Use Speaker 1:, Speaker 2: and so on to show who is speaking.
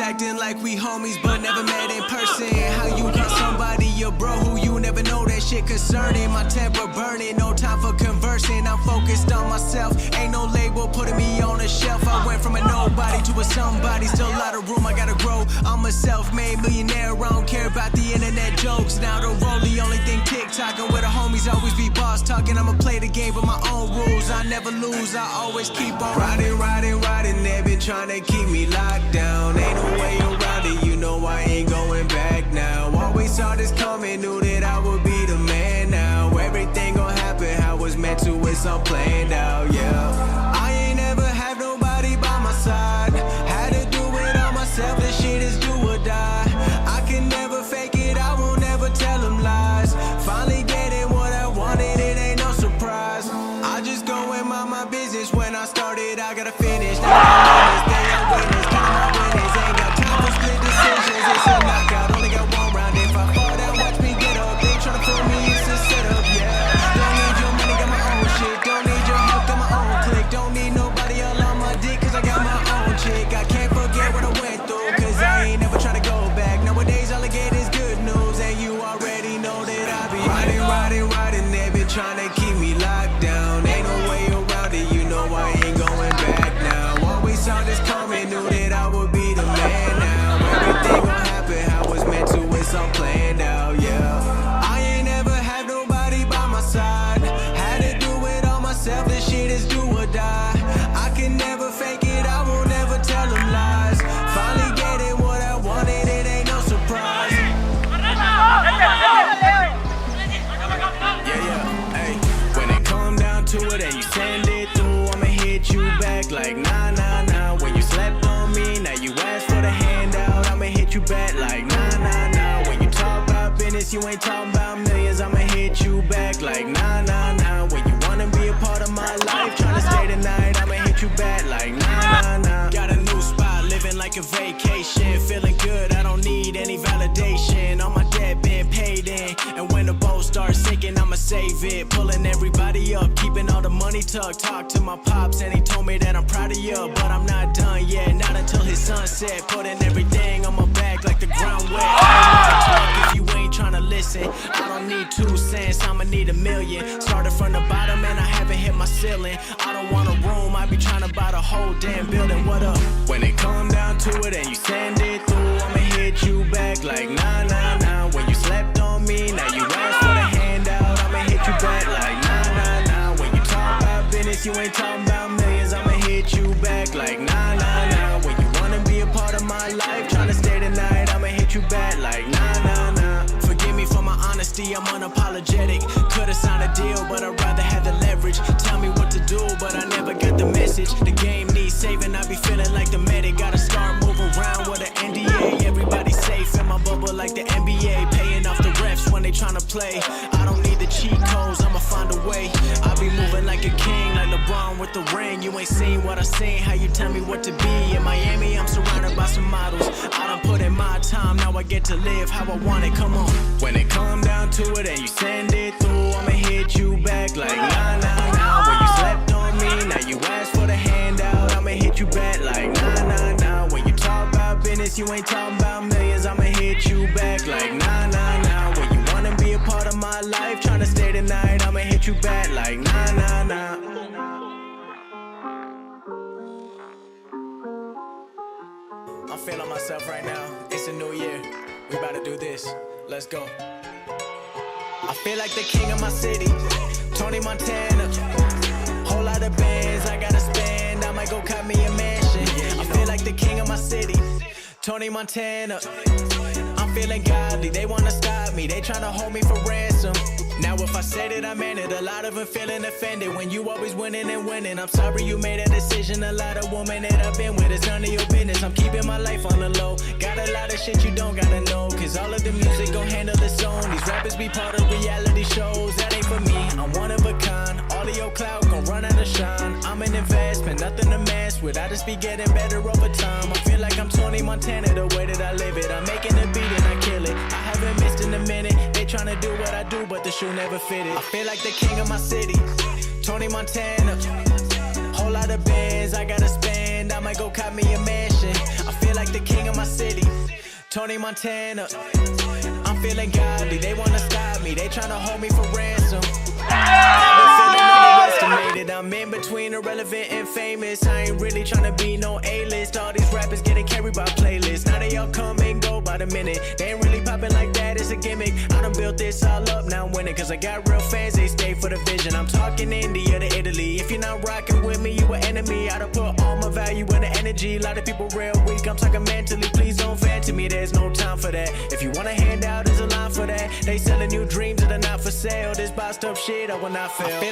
Speaker 1: acting like we homies but never met in person. How you get somebody your bro who you never know, that shit concerning. My temper burning, no time for conversing. I'm focused on myself, ain't no label putting me on a shelf. I went from a nobody to a somebody, still a lot of room I gotta grow. I'm a self-made millionaire, I don't care about the internet jokes. Now the roll, the only thing TikTokin' with the homies always be boss talking. I'ma play the game with my own rules, I never lose, I always keep on riding, riding, riding. They been trying to keep me locked down, ain't no way around it, you know I ain't going back now. Always saw this coming, knew that I would be the man now. Everything gon' happen how it's meant to, it's all planned out, yeah. I ain't never had nobody by my side, had to do it all myself, this shit is do or die. I can never fake it, I won't never tell them lies. Finally getting what I wanted, it ain't no surprise. I just go and mind my business, when I started I gotta finish. Now I'm stay a witness, count my winnings, ain't got time for split decisions. It's a knockout, only got one round. If I fall down, watch me get up. They tryna fool me, it's a setup, yeah. Don't need your money, got my own shit. Don't need your help, got my own click. Don't need nobody all on my dick, cause I got my own chick. I can't forget what I went through, cause I ain't never tryna go back. Nowadays all I get is good news, and you already know that I be riding, riding, riding. They been tryna keep me locked down, ain't no way around it, you know I ain't going back now. Always saw this coming, knew that I would be the man now. Everything gon' happen how it's meant to, it's all planned out, yeah. I ain't never had nobody by my side, had to do it all myself, this shit is do or die. I can never fake it, I won't never tell them lies. Finally getting what I wanted, it ain't no surprise. Yeah, yeah, hey. When it come down to it and you send it through, I'ma hit you back like nah, nah, nah. When you slept on me, now you ask for the handout, I'ma hit you back like nah, nah, nah. When you talk about business, you ain't talking about millions, I'ma hit you back like nah, nah, nah. When you wanna be a part of my life, tryna stay the night, I'ma hit you back like nah, nah, nah. Got a new spot, living like a vacation, feeling good, I don't need any validation. All my debt been paid in, and when the boat starts sinking, I'ma save it. Pulling everybody up, keeping all the money tucked. Talk to my pops and he told me that I'm proud of you, but I'm not done yet, not until his sunset. Putting everything on my back like the ground wet. I don't talk if you ain't tryna listen. I don't need 2 cents, I'ma need a million. Started from the bottom and I haven't hit my ceiling. I don't want a room, I be tryna buy the whole damn building. What up? When it come down to it and you send it through, I'ma hit you back like nah, nah, nah. When you slept on me, now you ask for the handout, I'ma hit you back like nah, nah, nah. When you talk about business, you ain't talking about millions, I'ma hit you back like nah, nah, nah. When you wanna be a part of my life, tryna stay the night, I'ma hit you back like nah, nah, nah. Forgive me for my honesty, I'm unapologetic. Could've signed a deal, but I'd rather have the leverage. Tell me what to do, but I never got the message. The game needs saving, I be feeling like the medic. Gotta start moving around with an NDA. Everybody safe in my bubble like the NBA. Paying off the refs when they tryna play. I don't need the cheat codes, I'ma find a way. I be moving like a king, like LeBron with the ring. You ain't seen what I seen, how you tell me what to be. In Miami, I'm surrounded by some models. I done put in my time, now I get to live how I want it, come on. When it come down to it and you send it through, I'ma hit you back like nah, nah, nah. When you slept on me, now you ask for the handout, I'ma hit you back like nah, nah, nah. When you talk about business, you ain't talking about millions, I'ma hit you back like nah, nah, nah. When you wanna be a part of my life, tryna stay the night, I'ma hit you back like nah, nah, nah. I'm feeling myself right now, it's a new year, we about to do this, let's go. I feel like the king of my city, Tony Montana. Whole lot of bands I gotta spend, I might go cut me a mansion. I feel like the king of my city, Tony Montana. I'm feeling godly, they wanna stop me, they tryna hold me for ransom. Now if I said it, I meant it. A lot of them feeling offended when you always winning and winning. I'm sorry you made a decision. A lot of women that I've been with, it's none of your business. I'm keeping my life on the low. Got a lot of shit you don't gotta know, cause all of the music gon' handle its own. These rappers be part of reality shows, that ain't for me. I'm one of a kind, all of your clout gon' run out of shine. I'm an investment, nothing to mess with. I just be getting better over time. I feel like I'm Tony Montana, the way that I live it. I'm making a beat and I kill it. I haven't missed in a minute. They tryna do what I do, but the shoe never fitted. I feel like the king of my city, Tony Montana. Whole lot of bands I gotta spend, I might go cop me a mansion. I feel like the king of my city, Tony Montana. I'm feeling godly, they wanna stop me, they tryna hold me for ransom. I've been feeling underestimated, I'm in between irrelevant and famous. I ain't really tryna be no A-list, all these rappers getting carried by playlists. Now they all come and go by the minute, they ain't really popping like that, it's a gimmick. I done built this all up, now I'm winning, cause I got real fans, they stay for the vision. I'm talking India to Italy, if you're not rocking with me, you an enemy. I done put all my value in the energy, a lot of people real weak, I'm talking mentally, please don't vent to me, there's no time for that. If you want a handout, there's a line for that. They selling new dreams that are not for sale, this boxed up shit I will not fail.